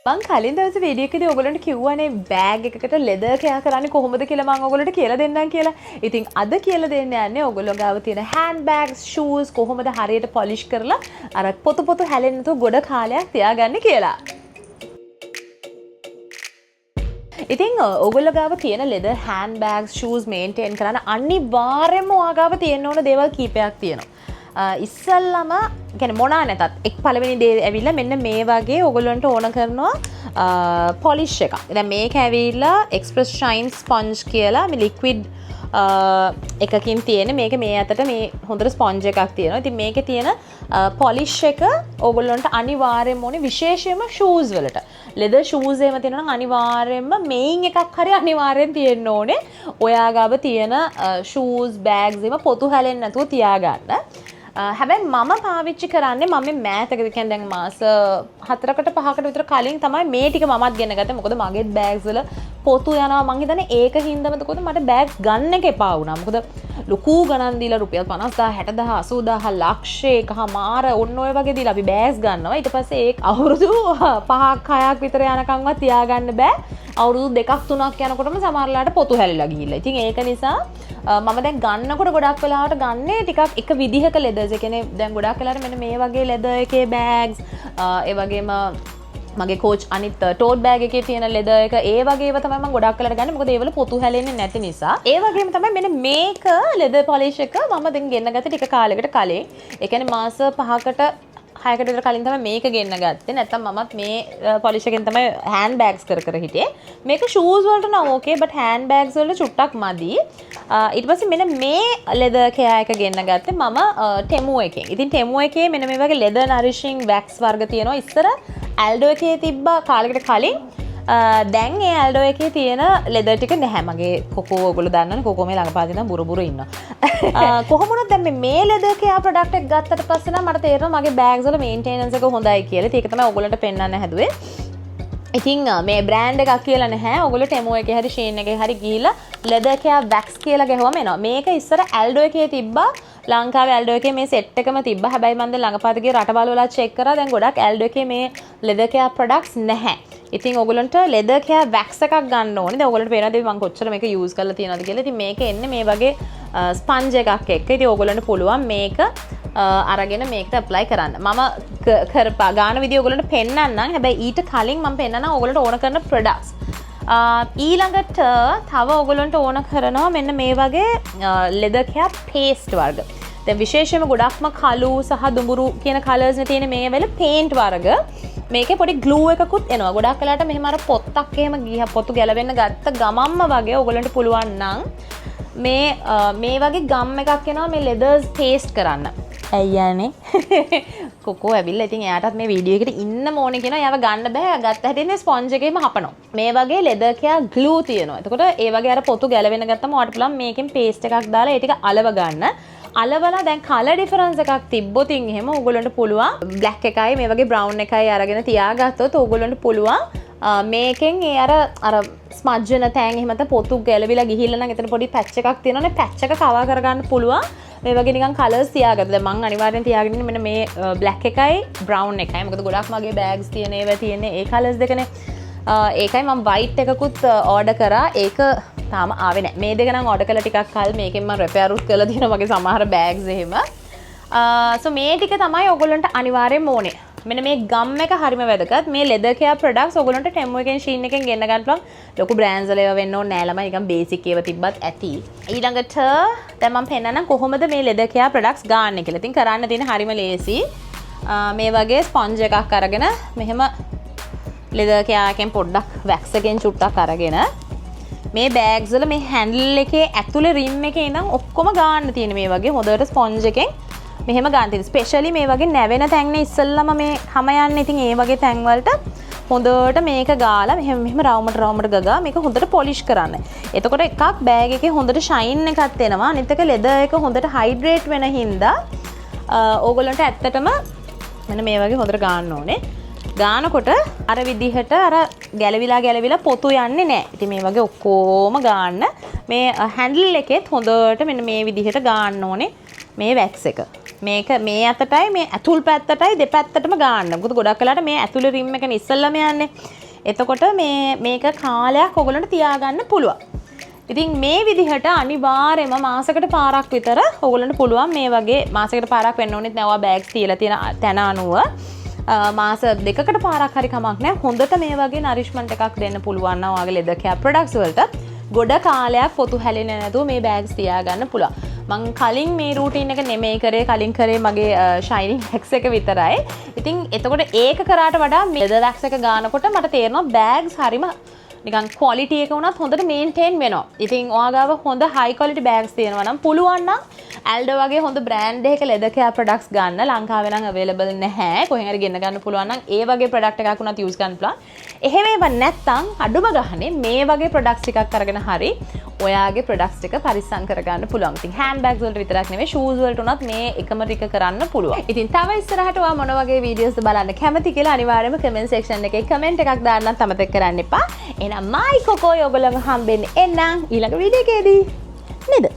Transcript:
මං කලින් දවසේ වීඩියෝ එකේදී ඔයගොල්ලන්ට කිව්වනේ බෑග් එකකට ලෙදර් කෙයා කරන්නේ කොහොමද කියලා මං ඔයගොල්ලන්ට කියලා දෙන්නම් කියලා. ඉතින් අද කියලා දෙන්න යන්නේ ඔයගොල්ලෝ ගාව තියෙන හෑන්ඩ් බෑග්ස්, ෂූස් කොහොමද හරියට පොලිෂ් කරලා අර පොතු හැලෙන්නේ නැතුව ගොඩ කාලයක් තියාගන්නේ කියලා. ඉතින් ඔයගොල්ලෝ ගාව තියෙන leather hand bags, shoes maintain කරන්න අනිවාර්යයෙන්ම ඔයා ගාව තියෙන්න ඕන දේවල් කීපයක් තියෙනවා. ඉස්සල්ලාම කියන්නේ මොනා නැතත් එක් පළවෙනි දේ ඇවිල්ලා මෙන්න මේ වගේ ඔයගොල්ලන්ට ඕන කරනවා පොලිෂ් එකක්. දැන් මේක ඇවිල්ලා එක්ස්ප්‍රස් ෂයින් ස්පොන්ජ් කියලා මේ ලික්විඩ් එකකින් තියෙන මේක මේ අතට මේ හොඳට ස්පොන්ජ් එකක් තියෙනවා. ඉතින් මේකේ තියෙන පොලිෂ් එක ඔයගොල්ලන්ට අනිවාර්යයෙන්ම ඕනේ විශේෂයෙන්ම ෂූස් වලට. ලෙදර් ෂූස් එහෙම තියෙනවා නම් අනිවාර්යයෙන්ම මේන් එකක් හරි අනිවාර්යෙන් තියෙන්න ඕනේ. ඔයා ගාව තියෙන ෂූස් බෑග්ස් එහෙම පොතු හැලෙන්නේ නැතුව තියාගන්න. හැබැයි මම පාවිච්චි කරන්නේ මම මෑතකද කියන්නේ දැන් මාස 4කට 5කට විතර කලින් තමයි මේ ටික මමත් ගෙන ගත්තේ. මොකද මගේ බෑග්ස් වල පොතු යනවා මං හිතන්නේ ඒක හින්දාම තකොට මට බෑග් ගන්න එක එපා වුණා. මොකද ලොකු ගණන් දීලා රුපියල් 50000 60000 80000 ලක්ෂයකමාර ඔන්න ඔය වගේ දීලා අපි බෑග්ස් ගන්නවා. ඊට පස්සේ ඒක අවුරුදු 5ක් 6ක් විතර යනකම්වත් තියාගන්න බෑ. අවුරුදු 2ක් 3ක් යනකොටම සමහරලාට පොතු හැලිලා ගිහිල්ලා. ඉතින් ඒක නිසා මම දැන් ගන්නකොට ගොඩක් වෙලාවට ගන්නේ ටිකක් එක විදිහක ලෙදර්ස්. ඒ කියන්නේ දැන් ගොඩක් වෙලාවට මෙන්න මේ වගේ ලෙදර් එකේ බෑග්ස් ඒ වගේම මගේ කෝච් අනිත් ටෝට් බෑග් එකේ තියෙන ලෙදර් එක ඒ වගේ ඒවා තමයි මම ගොඩක් වෙලාවට ගන්නේ. මොකද ඒවල පොතු හැලෙන්නේ නැති නිසා. ඒ වගේම තමයි මෙන්න මේක ලෙදර් පොලිෂ් එක මම දැන් ගෙන්න ගත්තේ ටික කාලයකට කලින්. ඒ කියන්නේ මාස 5කට 6කට විතර කලින් තමයි මේක ගෙන්න ගත්තේ. නැත්තම් මමත් මේ පොලිෂ් එකෙන් තමයි හෑන්ඩ් බෑග්ස් කර හිටියේ. මේක ෂූස් වලට නම් ඕකේ බට් හෑන්ඩ් බෑග්ස් වලට චුට්ටක් මදි. ඊට පස්සේ මෙන්න මේ ලෙදර් කෙයා එක ගෙන්න ගත්තේ මම ටෙමු එකෙන්. ඉතින් ටෙමු එකේ මෙන්න මේ වගේ ලෙදර් නරිෂින් වැක්ස් වර්ග තියෙනවා. ඉස්සර ඇල්ඩෝ එකේ තිබ්බා කාලයකට කලින්. දැන් ඒ ඇල්ඩෝ එකේ තියෙන ලෙදර් ටික නැහැ. මගේ කොකෝ ඔයගොල්ලෝ දන්නවනේ කොකෝ මේ ළඟපාත ඉඳන් බුරු ඉන්නවා. කොහොම වුණත් දැන් මේ ලෙදර් කෙයා ප්‍රොඩක්ට් එක ගත්තට පස්සේ නම් මට තේරෙනවා මගේ බෑග්ස් වල මේන්ටේනන්ස් එක හොඳයි කියලා. ඒක තමයි ඔයගොල්ලන්ට පෙන්වන්න හැදුවේ. ඉතින් මේ බ්‍රෑන්ඩ් එකක් කියලා නැහැ. ඔයගොල්ලෝ ටෙමෝ එකේ හරි ෂේන් එකේ හරි ගිහිල්ලා ලෙදර් කෙයා වැක්ස් කියලා ගහුවම එනවා. මේක ඉස්සර ඇල්ඩෝ එකේ තිබ්බා. ලංකාවේ ඇල්ඩෝ එකේ මේ සෙට් එකම තිබ්බා. හැබැයි මම දැන් ළඟපාත ගිය රටවල් වල චෙක් කරා. දැන් ගොඩක් ඇල්ඩෝ එකේ මේ ලෙදර් කෙයා ප්‍රොඩක්ට්ස් නැහැ. ඉතින් ඔයගොල්ලන්ට ලෙදර් කෙයා වැක්ස් එකක් ගන්න ඕනේ. දැන් ඔයගොල්ලන්ට පේනවාද මම කොච්චර මේක යූස් කරලා තියෙනවද කියලා. ඉතින් මේක එන්නේ මේ වගේ ස්පන්ජ් එකක් එක්ක. ඉතින් ඔයගොල්ලන්ට පුළුවන් මේක අරගෙන මේකට ඇප්ලයි කරන්න. මම කරපා ගාන විදිය ඔයගොල්ලන්ට පෙන්නන්නම්. හැබැයි ඊට කලින් මම පෙන්නන්නම් ඔයගොල්ලන්ට ඕන කරන ප්‍රොඩක්ට්ස්. ඊළඟට තව ඔයගොල්ලන්ට ඕන කරනවා මෙන්න මේ වගේ ලෙදර් කෙයා පේස්ට් වර්ග. දැන් විශේෂයෙන්ම ගොඩක්ම කළු සහ දුඹුරු කියන කලර්ස් නේ තියෙන මේ වෙල පේන්ට් වර්ග. මේකේ පොඩි ග්ලූ එකකුත් එනවා. ගොඩක් වෙලාට මෙහෙම අර පොත්තක් එහෙම ගියා පොතු ගැලවෙන්න ගත්ත ගමම්ම වගේ ඔයගොල්ලන්ට පුළුවන් නම් මේ වගේ ගම් එකක් එනවා මේ ලෙදර්ස් පේස්ට් කරන්න. ඇයියානේ කොකෝ ඇවිල්ලා ඉතින් එයාටත් මේ වීඩියෝ එකට ඉන්න ඕනේ කියනවා. එයාව ගන්න බෑ. ගත්ත හැටින් ස්පොන්ජ් එකේම හපනවා. මේ වගේ ලෙදර් කෙයා ග්ලූ තියෙනවා. එතකොට ඒ වගේ අර පොතු ගැලවෙන්න ගත්තම ඔයාලට පුළුවන් මේකෙන් පේස්ට් එකක් දාලා ඒ ටික අලව ගන්න. අලවලා දැන් කලර් ඩිෆරන්ස් එකක් තිබ්බොත් එහෙම ඔයගොල්ලන්ට පුළුවන් බ්ලැක් එකයි මේ වගේ බ්‍රවුන් එකයි අරගෙන තියාගත්තොත් ඔයගොල්ලන්ට පුළුවන් මේකෙන් ඒ අර ස්මජ් වෙන තෑන් එහෙම නැත්නම් පොතු ගැලවිලා ගිහිල්ලා නම් එතන පොඩි පැච් එකක් තියෙනවනේ පැච් එක කවර් කරගන්න පුළුවන් මේ වගේ නිකන් කලර්ස් තියාගත්තා. දැන් මම අනිවාර්යෙන් තියාගෙන ඉන්නේ මෙන්න මේ බ්ලැක් එකයි බ්‍රවුන් එකයි. මොකද ගොඩක් මගේ බෑග්ස් තියෙන ඒවා තියෙන්නේ ඒ කලර්ස් දෙකනේ. ඒකයි මම වයිට් එකකුත් ඕඩර් කරා. ඒක තාම ආවේ නැහැ. මේ දෙක නම් ඕඩර් කළා ටිකක් කල්. මේකෙන් මම රිපෙයාර් උත් කරලා තියෙනවා මගේ සමහර බෑග්ස් එහෙම. සෝ මේ ටික තමයි ඔයගොල්ලන්ට අනිවාර්යෙන්ම ඕනේ. මෙන්න මේ ගම් එක හරිම වැදගත්. මේ ලෙදර් කෙයා ප්‍රොඩක්ට්ස් ඔයගොල්ලන්ට ටෙමෝ එකෙන් ෂීන් එකෙන් ගෙන්න ගන්න පුළුවන්. ලොකු බ්‍රෑන්ඩ්ස් වල ඒවා වෙන්න ඕනේ නැහැ ළමයි. නිකන් බේසික් ඒවා තිබ්බත් ඇති. ඊළඟට දැන් මම පෙන්නන්නම් කොහොමද මේ ලෙදර් කෙයා ප්‍රොඩක්ට්ස් ගන්න කියලා. ඉතින් කරන්න තියෙන හරිම ලේසි. මේ වගේ ස්පොන්ජ් එකක් අරගෙන මෙහෙම ලෙදර් කෙයා එකෙන් පොඩ්ඩක් වැක්ස් එකෙන් චුට්ටක් අරගෙන මේ බෑග්ස් වල මේ හැන්ඩල් එකේ ඇතුලේ රිම් එකේ ඉඳන් ඔක්කොම ගන්න තියෙන මේ වගේ හොඳට ස්පොන්ජ් එකෙන් මෙහෙම ගන්න තියෙන. ස්පෙෂලි මේ වගේ නැවෙන තැන්නේ ඉස්සෙල්ලම මේ හැම යන්නේ. ඉතින් ඒ වගේ තැන් වලට හොඳට මේක ගාලා මෙහෙම රවුමට ගගා මේක හොඳට පොලිෂ් කරන්න. එතකොට එකක් බෑග් එකේ හොඳට ෂයින් එකක් එනවා. අනිත් එක ලෙදර් එක හොඳට හයිඩ්‍රේට් වෙන හින්දා ඕගොල්ලන්ට ඇත්තටම මෙන්න මේ වගේ හොඳට ගන්න ඕනේ. ගානකොට අර විදිහට අර ගැලවිලා පොතු යන්නේ නැහැ. ඉතින් මේ වගේ ඔක්කොම ගන්න. මේ හැන්ඩල් එකෙත් හොඳට මෙන්න මේ විදිහට ගන්න ඕනේ මේ වැක්ස් එක. මේක මේ අතටයි මේ ඇතුල් පැත්තටයි දෙපැත්තටම ගන්න. මොකද ගොඩක් වෙලාවට මේ ඇතුලේ රිම් එකනේ ඉස්සෙල්ලාම යන්නේ. එතකොට මේක කාලයක් ඔයගොල්ලන්ට තියාගන්න පුළුවන්. ඉතින් මේ විදිහට අනිවාර්යයෙන්ම මාසයකට පාරක් විතර ඔයගොල්ලන්ට පුළුවන් මේ වගේ මාසයකට පාරක් වෙන්න ඕනෙත් නෑ. ඔයා බෑග්ස් තියලා තියෙන තැන අනුව මාස දෙකකට පාරක් හරි කමක් නෑ. හොඳට මේ වගේ නරිෂ්මන්ට් එකක් දෙන්න පුළුවන් නම් ඔයාගේ ලෙදර් කෙයාර් ප්‍රොඩක්ට්ස් වලට ගොඩ කාලයක් පොතු හැලෙන්නේ නැතුව මේ බෑග්ස් තියාගන්න පුළුවන්. මං කලින් මේ රූටීන් එක නෙමෙයි කරේ, කලින් කරේ මගේ ෂයිනින් වැක්ස් එක විතරයි. ඉතින් එතකොට ඒක කරාට වඩා ලෙදර් වැක්ස් එක ගන්නකොට මට තේරෙනවා බෑග්ස් හරිම නිකන් ක්වොලිටි එක උනත් හොඳට මේන්ටේන් වෙනවා. ඉතින් ඔයාගාව හොඳ හයි ක්වොලිටි බෑග්ස් තියෙනවා නම් පුළුවන් නම් ඇල්ඩෝ වගේ හොඳ බ්‍රෑන්ඩ් එකක ලෙදර් කෙයාර් ප්‍රොඩක්ට්ස් ගන්න. ලංකාවේ නම් අවైలබල් නැහැ. කොහෙන් හරි ගෙන්න ගන්න පුළුවන් නම් ඒ වගේ ප්‍රොඩක්ට් එකක් උනත් යූස් කරන්න පුළුවන්. එහෙම ඒවා නැත්තම් අඩුම ගහනේ මේ වගේ ප්‍රොඩක්ට්ස් ටිකක් අරගෙන හරි ඔයාගේ ප්‍රොඩක්ට්ස් ටික පරිස්සම් කරගන්න පුළුවන්. ඉතින් හෑන්ඩ් බෑග්ස් වලට විතරක් නෙමෙයි ෂූස් වලට උනත් මේ එකම ටික කරන්න පුළුවන්. ඉතින් තව ඉස්සරහට ඔයා මොන වගේ වීඩියෝස්ද බලන්න කැමති කියලා අනිවාර්යයෙන්ම කමෙන්ට් සෙක්ෂන් එකේ කමෙන්ට් එකක් දාන්නත් අමතක කරන්න එපා. එහෙනම් මයි කොකෝ ඔයගොල්ලෝ හම්බෙන්නේ එන්නම් ඊළඟ වීඩියෝ එකේදී. නේද?